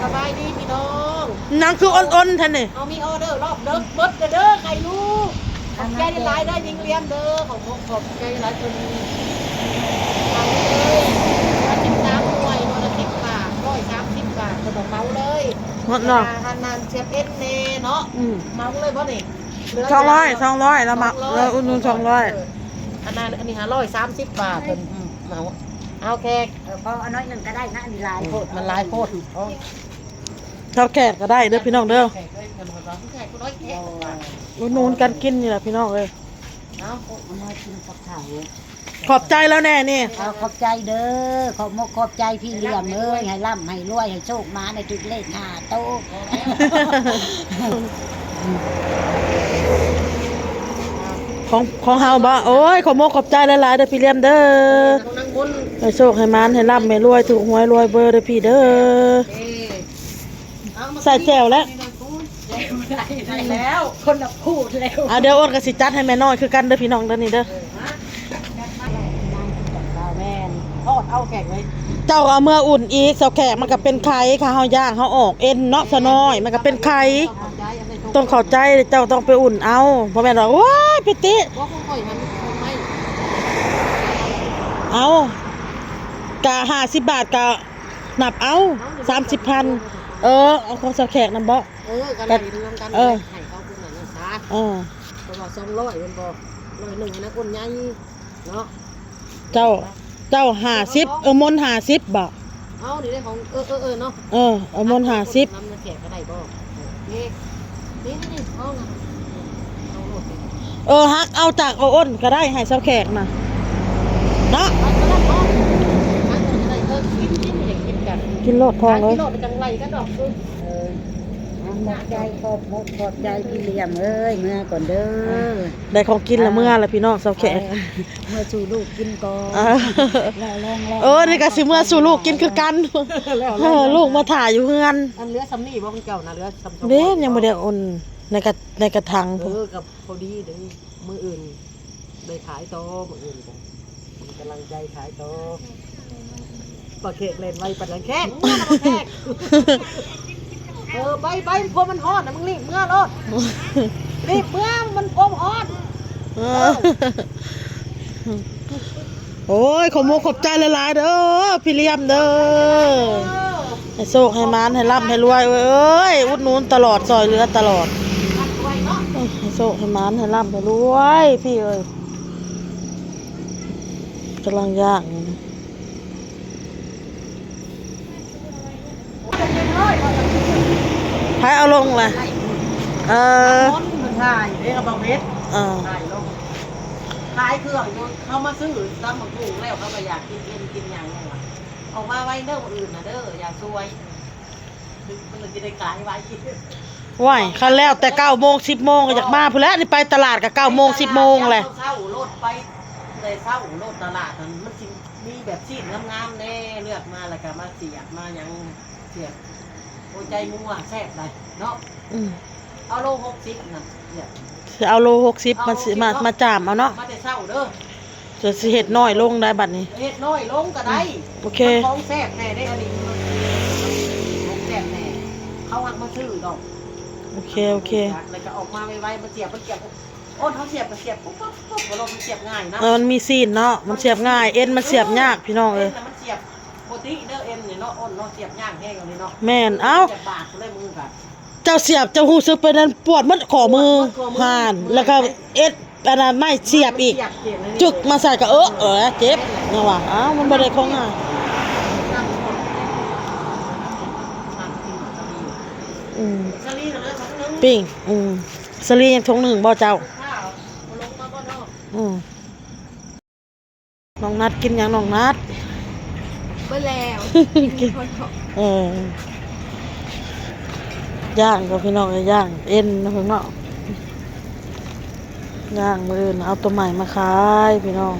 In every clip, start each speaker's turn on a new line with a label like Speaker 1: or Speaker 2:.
Speaker 1: สบายดีพี่น้อง
Speaker 2: นางคืออ้นๆท่านนี่
Speaker 1: เอามีออเดอร์รอบเด้อเบิดเด้อไข่ลูกขอบใจได้หลายได้ยิงเลี้ยงเด้อขอบใจหลายตัวนี้เอาเลย13 หน่วยตัวละ10 บาท130 บาทก็ต้องเมาเลย
Speaker 2: หมดเนาะ
Speaker 1: อันนั้นเสียบเอ็นเน่เนาะเมาเลยเพราะนี่
Speaker 2: 200แล้วมาเราอุ่น200
Speaker 1: อันนั้นอันนี้530 บาทเพิ่นเมาเอาแขก
Speaker 3: พอเอาน้อยหนึ่งก็ได้นะอันนี้ลายโพด
Speaker 1: มันหลายโพด
Speaker 2: ชาวแขกก็ได้เด้อพี่น้องเด้อ
Speaker 1: แขกเลยกันหมดแล้วแขกก็น้อยแขก
Speaker 2: นูนกันกินนี่แหละพี่น้องเลย
Speaker 1: เอา
Speaker 3: เอาน้อยกินกับเขา
Speaker 2: ขอบใจแล้วแน่นี่
Speaker 3: เอาขอบใจเด้อขอบมกขอบใจพี่เลี้ยงเอ้ยให้ร่ำให้รวยให้โชคมาในจุดเลข5 โต๊ะ
Speaker 2: ของเฮาบ่โอ้ยขอมกขอบใจหลายๆเด้อพี่เลี้ยมเด้อให้โชคให้มานให้ร่ำให้รวยถูกหวยรวยเบอร์เด้อพี่เด้อใส่แจ่วแล้ว
Speaker 1: ได้แล้ว
Speaker 3: คนละพูดแล้ว
Speaker 2: เดี๋ยวอ้นก็สิจัดให้แม่น้อยคือกันเด้อพี่น้องเด้อนี่เด้อ
Speaker 1: แม่นทอดเอาแขกเลย
Speaker 2: เจ้าเอาเมื่ออุ่นอีกเสาแขกมันก็เป็นไข่ค่ะเฮาย่างเฮาออกเอ็นเนาะซะน้อยมันก็เป็นไข่ต้องเข้าใจเจ้าต้องไปอุ่นเอาบ่แม่นว่าว้ายพี่ติ
Speaker 1: ว่าคงค่อยมันไม่
Speaker 2: เอากะ50 บาทกะนับเอา30,000เอาของเสาแขกนำบ่
Speaker 1: กันเลยรวมกันให้เขาคุณน่ะซะเพราะว่า200มันบ่100นะคนใหญ่เนาะ
Speaker 2: เจ้า50มนต์50บ่
Speaker 1: เอานี่ได้ของเนาะ
Speaker 2: เอามนต์50
Speaker 1: น้ำแขกก็ได้บ่นี่เอาน่ะเอาโลด
Speaker 2: ฮักเอาจากเอาอ้นก็ได้ให้เสาแขกน่ะเนาะกินโลดทองเลย
Speaker 1: กินโลดไปจังไรกันดอก
Speaker 3: ขอบใจขอบมกขอบใจพี่เลี้ยงเอ้ยเมื่อก่อนเด้อ
Speaker 2: ได้ของกินละเมื่อละพี่น้องเสาแขก
Speaker 3: เมื่อสู่ลูกกินก่อน
Speaker 2: นี่ก็สิเมื่อสู่ลูกกินคือกันลูกมาถ่ายอยู่เฮือน
Speaker 1: อันเรือซ้ำนี่บ่ของเจ้านะเรือซ้ำ
Speaker 2: เด้ยังบ่ได้อ่อนในกระถาง
Speaker 1: กับพอดีเด้อมื้ออื่นได้ขายโตมื้ออื่นกันมีกำลังใจขายโตปลาเค้กเล่นไว้ปลาแขกไปพวมันฮอดนะมึงรีบเมื่อรถรีบเมื่อมันพมฮอด
Speaker 2: โอ้ยขอโมขอบใจหลายๆเด้อพี่เลี้ยมเด้อให้โชคให้มานให้ร่ำให้รวยเอ้ยอุดหนุนตลอดซอยเหลือตลอดให้โชคให้มานให้ร่ำให้รวยพี่เอ้ยกำลังยากให้เอาลงเลย
Speaker 1: ถ่ายเรียกบางเพชรถ่ายลงขายเครื่องเขามาซื้อตั้งหมดถุงแล้วเขาก็อยากกินอย่างนี้ออกมาไว้เด้ออื่นนะเด้ออย่าซวยมันจะได้ขายไว้
Speaker 2: ไหวคันแล้วแต่9 โมง 10 โมงก็อยากมาพุ่นแล้วนี่ไปตลาดก็9 โมง 10 โมงเลย
Speaker 1: เศร้ารถไปเลยเศร้ารถตลาดมันมีแบบซีดงามๆแน่เลือกมาแล้วก็มาเสียบมายังเสียบโอ้ใจมัวแซ่บเลยเนาะเอาโล60นะเนี่ย
Speaker 2: เอาโล60มาจามเอาเนาะ
Speaker 1: มาแต่เศร้าเด้อ
Speaker 2: จะสิเฮ็ดน้อยลงได้บัดนี้
Speaker 1: เฮ็ดน้อยลงก็ได้
Speaker 2: โอเค
Speaker 1: ของแซ่บแน่ได้อันนี้ของแซ่บแน่เขาหักมาซื้อดอก
Speaker 2: โอเค
Speaker 1: แล้วก็ออกมาไวๆมาเสียบโอ้เขาเสียบก็เสียบปุ๊บบ่ลงมันเสียบง่ายนะ
Speaker 2: มันมีซีนเนาะมันเสียบง่ายเอ็นมันเสียบยากพี่น้อง
Speaker 1: มันเสียบปกติเด้อเอ็นนี่เนาะอ้นเนาะเสียบยากแห้งเลยเนาะ
Speaker 2: แม่นเอ้า
Speaker 1: บาดเลยมือค่ะ
Speaker 2: เจ้าเสียบเจ้าหูซึกไปนั้นปวดมันข้อมือห่านแล้วก็เอ็ดอันนั้นไม่เสียบอีกจึกมาใส่ก็เจ็บนะว่าอ้าวมันบ่ได้ของง่ายปิ้งสลียังทง1บ่เจ้าน้องนัดกินยังน้องนัด
Speaker 3: ไปแล้ว
Speaker 2: ย่างกับพี่น้องย่างเอ็นนะพี่น้องย่างมือเอาตัวใหม่มาขายพี่น้อง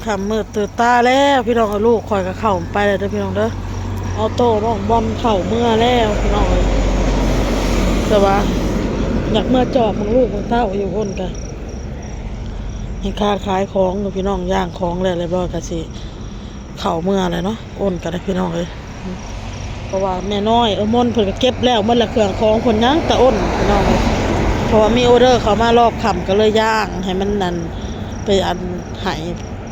Speaker 2: ขำมืดตื่นตาแล้วพี่น้องเอาลูกคอยกับเข่าไปเลยเด้อพี่น้องเด้อเอาโต้น้องบอลเข่าเมื่อแล้วพี่น้องเลยแต่ว่าอยากเมื่อจอบของลูกของเต้าอยู่อ้นกันให้ค่าขายของกับพี่น้องย่างของเลยเรียบร้อยกันสิเข่าเมื่อเลยเนาะอ้นกันนะพี่น้องเลยเพราะว่าแม่น้อยมนเพิ่นก็เก็บแล้วมันละเครื่องของคนยังแต่อ้นพี่น้องเลยเพราะว่ามีออเดอร์เขามารอบค่ำก็เลยย่างให้มันนั่นไปอันให้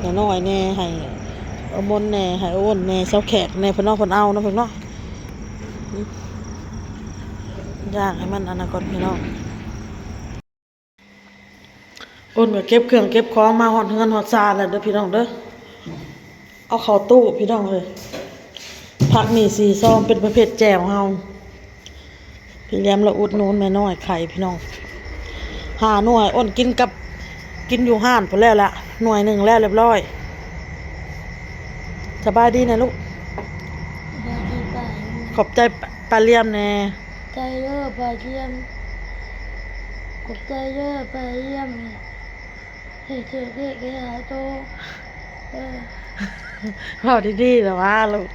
Speaker 2: แม่น้อยแน่ให้มนแน่ให้อ้นแน่เสาแขกแน่เพิ่นเอาเพิ่นเอาเนาะเพิ่นเนาะย่างให้มันอันนั้นก่อนพี่น้องอ้นก็เก็บเครื่องเก็บของมาฮอดเฮือนฮอดซาแล้วเด้อพี่น้องเด้อเอาเข้าตู้พี่น้องเลยผักมี4ซองเป็นประเภทแจ่วเฮาพี่เลี้ยมละอุดหนูนแม่น้อยไข่พี่น้อง5หน่วยอ้นกินอยู่ห้านพุ่นแล้วล่ะหน่วยหนึ่งแล้วเรียบร้อยสบายดีนะลูกขอบใจปลาเลี่ยมแน่
Speaker 4: ใจเด้อปลาเยี่ยมขอบใจเด้อปลาเยี่ยมให้เธอเด็กให้หาโตเออ
Speaker 2: เว้าดีๆแต่ว่าลูก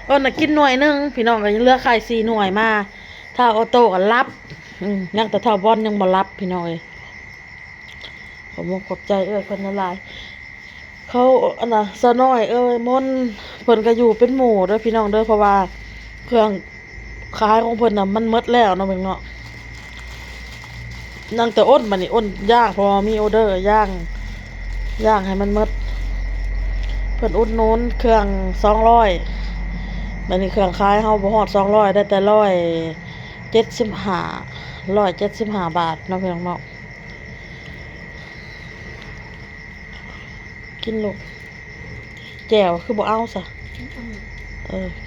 Speaker 2: อ้นน่ะกินหน่วยหนึงพี่น้องก็ยังเหลือไข่4หน่วยมาถ้าออโต้ก็รับยังแต่เท่าบอลยังบ่รับพี่น้องเอ้ยผมขอบใจเพิ่นละลายเขาอันน่ะซะน้อยมนเพิ่นก็อยู่เป็นหมู่เด้อพี่น้องเด้อเพราะว่าเครื่องขายของเพิ่นน่ะมันหมดแล้วเนาะเพิ่นเนาะนั่งแต่อ้นบัดนี้อ้นย่างเพอมีออเดอร์ย่างให้มันหมดเพิ่นอุดหนุนเครื่อง200บัดนี้เครื่องขายเฮาบ่ฮอด200ได้แต่175บาทเนาะพี่น้องเนาะกินลูกแจ่วคือบ่เอาซะ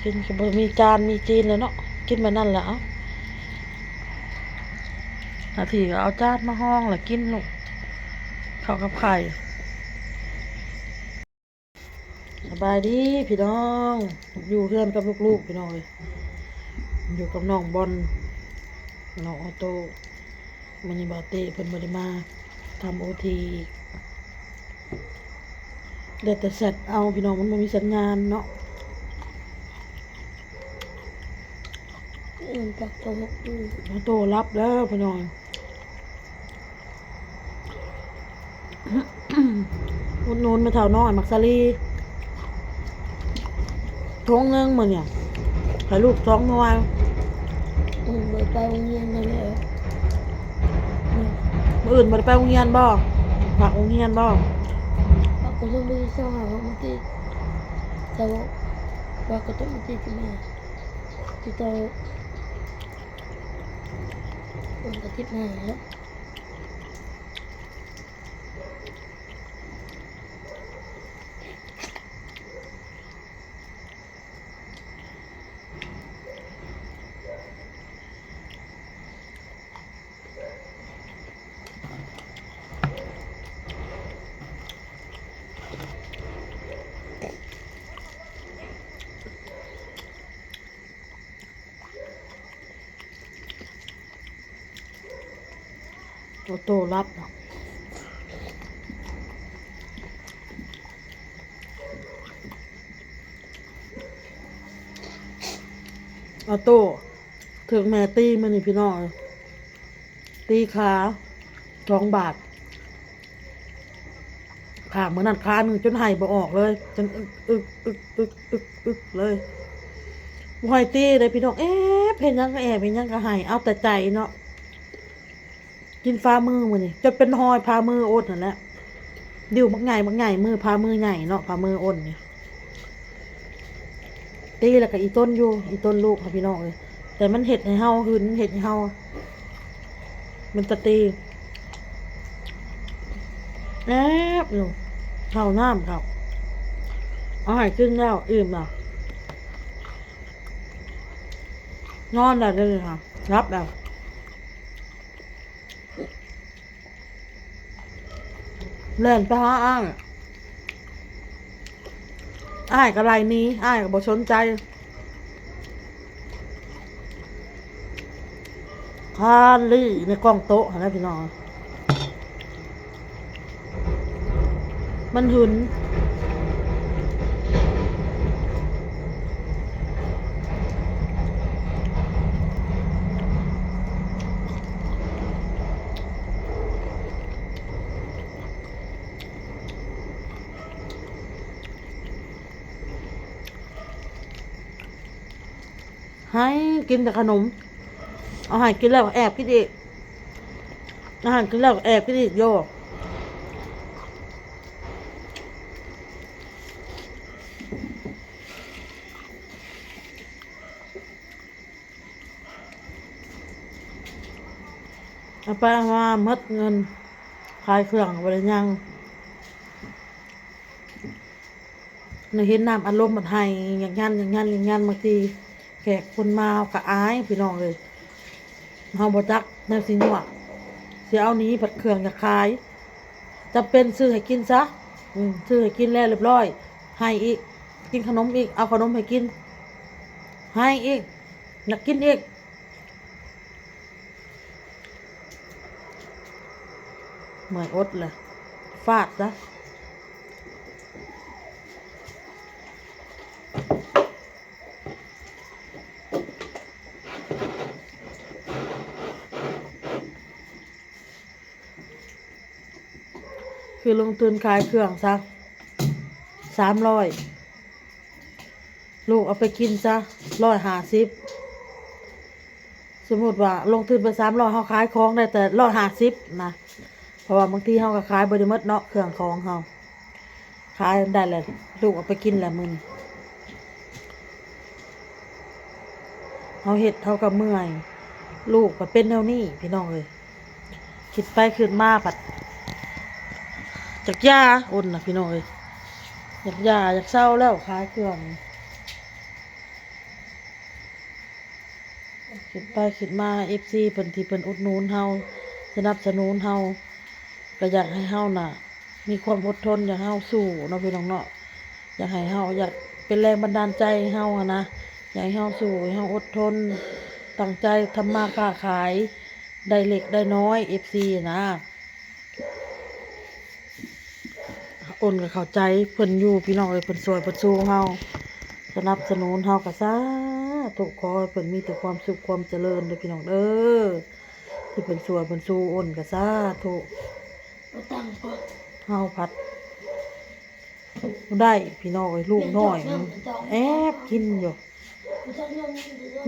Speaker 2: กินคือบ่มีจานมีจีนเลยเนาะกินแบบนั้นแหละเอานาทีก็เอาจานมาห้องแล้วกินลูกข้าวกับไข่สบายดีพี่น้องอยู่เพื่อนกับลูกๆพี่น้องเลยอยู่กับน้องบอลน้องออโต้มันนี่บาเต้เพิ่นบ่ได้มาทำ OT ได้แต่เสร็จเอาพี่น้องมันบ่มีสัญญาณเนาะ
Speaker 4: ปักตะหกอยู่
Speaker 2: ออโต้รับแล้วพี่น้อง อุดหนุนมาแถวน้อยมักซาลีท้องนึงมื้อเนี่ยให้ลูก2หน่วย
Speaker 4: ไปโรงเรียนนั่นแหละ
Speaker 2: มื้ออื่นบ่ได้ไปโรงเรียนบ่ฝากโรงเรียนบ่
Speaker 4: ปักก็ต้องไปสหาของที่แต่ว่าปักก็ต้องไปที่มาที่เตามันก็ทิพย์หน้าแล้ว
Speaker 2: ออโต้รับเนาะออโต้ถึงแม่ตีมื้อนี้พี่น้องตีขา2 บาทขามื้อนั้นขาหนึงจนไห้บ่ออกเลยจนอึกเลยบ่ให้ตีเลยพี่น้องเพิ่นยังก็เพิ่นยังก็ให้เอาแต่ใจเนาะกินฟ้ามือมื้อนี้จนเป็นหอยพามืออดนั่นแหละดิ้วบักใหญ่มือพามือใหญ่เนาะพามืออ้นนี่ตีแล้วก็อีต้นลูกค่ะพี่น้องเอ้ยแต่มันเฮ็ดให้เฮาหึนเฮ็ดให้เฮามันตะตีอยู่เข้าน้ำครับเอาให้ขึ้นแล้วอิ่มแล้วนอนได้เลยค่ะรับแล้วเล่นไปหาอ้ายก็ไรนี้อ้ายก็บ่สนใจคานลี่ในกล้องโต๊ะนะพี่น้องมันหึน ให้กินแต่ขนมเอาให้กินแล้วแอบกินอีกอาหารกินแล้วแอบกินอีกโยเอาไปเอามาหมดเงินขายเครื่องบริยังในเห็นน้ำอารมณ์มันให้อย่างงั้นบางทีแขกคนมาก็อายพี่น้องเลยเฮาบ่จักแนวสิญัวสิเอานี้ผัดเครื่องจะขายจำเป็นซื้อให้กินซะซื้อให้กินแล้วเรียบร้อยให้อีกกินขนมอีกเอาขนมให้กินให้อีกอยากกินอีกเหมือนอดเลยฟาดซะคือลงทุนขายเครื่องซะ300ลูกเอาไปกินซะ150สมมติว่าลงทุนไป300เขาขายของได้แต่150นะเพราะว่าบางทีเขาก็ขายบริมดเนาะเครื่องของเขาขายได้แหละลูกเอาไปกินแหละมึงเขาเห็ดเขากับเมื่อยลูกก็เป็นแนวนี้พี่น้องเลยคิดไปขึ้นมาปัดจากยาอุ่นนะพี่น้องเอ้ยอยากยาอยากเศร้าแล้วขายเครื่องคิดไปคิดมาFCเพิ่นที่เพิ่นอุดหนุนเฮาสนับสนุนเฮาก็อยากให้เฮาน่ะมีความอดทนอยากให้เฮาสู้เนาะพี่น้องเนาะอยากให้เฮาอยากเป็นแรงบันดาลใจให้เฮาอะนะอยากให้เฮาสู้ให้เฮาอดทนตั้งใจทำมาค้าขายได้เล็กได้น้อย FC นะอ่นก็เข้าใจเพิ่นอยู่พี่น้องเอ้ยเพิ่นสวยเพิ่นสู้เฮาสนับสนุนเฮาก็สาธุขอให้เพิ่นมีแต่ความสุขความเจริญเด้อพี่น้องเด้อที่เพิ่นสวยเพิ่นสู้อ่นก็สาธุเฮาพัดได้พี่น้องเอ้ยลูกน้อยมันแอบกินอยู่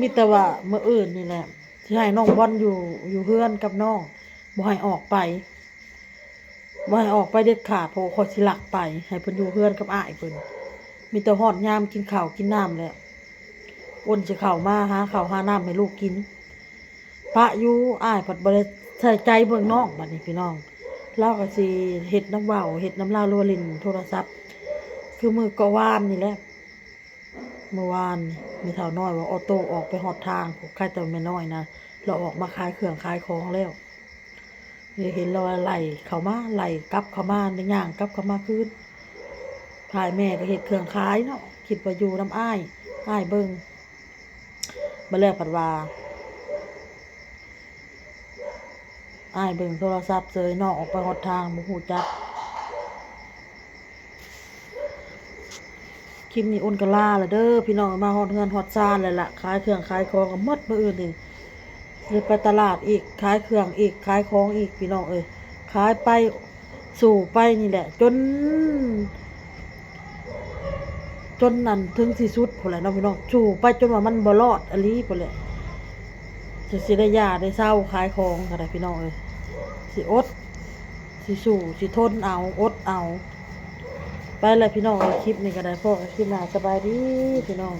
Speaker 2: มีแต่ว่ามื้ออื่นนี่แหละสิให้น้องบอลอยู่เฮือนกับน้องบ่ให้ออกไปบ่ให้ออกไปเด็ดขาดเพราะขอยสิลักไปให้เพิ่นอยู่เฮือนกับอ้ายเพิ่นมีแต่ฮอดยามกินข้าวกินน้ำแล้วอ้นสิเข้ามาหาข้าวหาน้ำให้ลูกกินพระอยู่อ้ายผัดบ่ได้ใส่ใจเบิ่งน้องบัดนี้พี่น้องเราก็สิเฮ็ดน้ำเว้าเฮ็ดน้ำลาวรัวลิ้นโทรศัพท์คือมื้อก็วานนี่แหละเมื่อวานมีเฒ่าน้อยว่าออโต้ออกไปฮอดทางพวกใครแต่แม่น้อยนะเราออกมาขายเครื่องขายของแล้วเห็นเราไหลเขามาไหลกลับเขามาในย่างกลับเขามาคืนพายแม่ก็เห็ดเครื่องขายเนาะคิดว่าอยู่น้ำอ้ายเบิ่งมาแล้วผัดว่าอ้ายเบิ่งโทรศัพท์เจยนอกออกไปหดทางบ่ฮู้จักคลิปนี้อ้นก็ลาละเด้อพี่น้องมาฮอดเฮือนฮอดซานเลยล่ะขายเครื่องขายของก็หมดมื้ออื่นนี่เลยไปตลาดอีกขายเครื่องอีกขายของอีกพี่น้องเอ้ยขายไปสู่ไปนี่แหละจนนั่นถึงที่สุดพุ่นแหละเนาะพี่น้องสู่ไปจนว่ามันบ่รอดอลีพุ่นแหละจะสิได้ยาได้เศร้าขายของก็ได้พี่น้องเอ้ยสิอดสิสู่สิทนเอาอดเอาไปเลยพี่น้องเอ้ยคลิปนี้ก็ได้พอคลิปหน้าสบายดีพี่น้อง